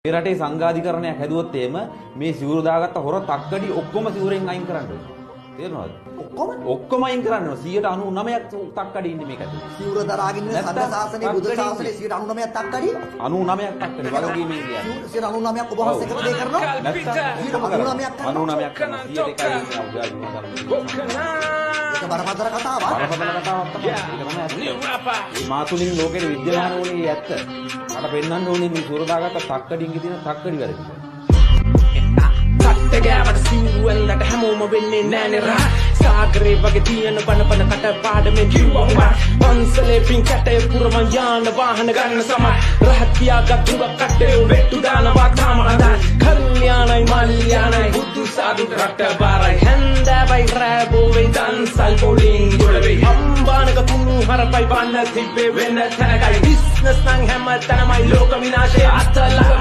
මේ රටේ සංඝාධිකරණයක් හැදුවොත් එහෙම මේ සිවුරු දාගත්ත හොර තක්කඩි ඔක්කොම සිවුරෙන් අයින් කරන්න ඕනේ. තේරෙනවද? ඔක්කොම අයින් කරන්න ඕනේ. 99% තක්කඩි ඉන්නේ මේක ඇතුලේ. සිවුර දරාගෙන ඉන්න සංඝ ශාසනයේ බුදු ශාසනයේ 99% තක්කඩි 99% තක්කඩි වලගීමේ කියන්නේ. 99% ඔබ වහන්සේ කරන දේ කරනවා. නැත්තම් 99% කරනවා. 101% ඒක බරපතල කතාවක්. බරපතල කතාවක් තමයි. ඒක තමයි ඇත්ත. මාතුලින් ලෝකෙට විද්‍යාමාන ඕනේ ඇත්ත. මට පෙන්වන්න ඕනේ මේ සිවුර දාගත්ත තක්කඩින්ගේ තියෙන තක්කඩි වැඩ ටික. ගෑවට සිව්වල්ලට හැමෝම වෙන්නේ නෑනේ රා සාගරේ වගේ තියෙන බන කට පාඩමෙන් කිව්වා පන්සලේ පින් කැටේ පුරවන් යාන වාහන ගන්න සම රහත් පියාගත් තුඟක් කටේ වෙට්ටු දානවා තාම අදා කල්යාණයි මල්යාණයි බුදු සාදු රට බාරයි හැන්දෑවයි රෑබෝ වේ දන්සල් බෝලින් ගොඩවේ අම්බානක කුණු හරපයි බන්න තිබ්බේ වෙන තැනකයි බිස්නස් නම් හැම තැනමයි ලෝක විනාශය අතල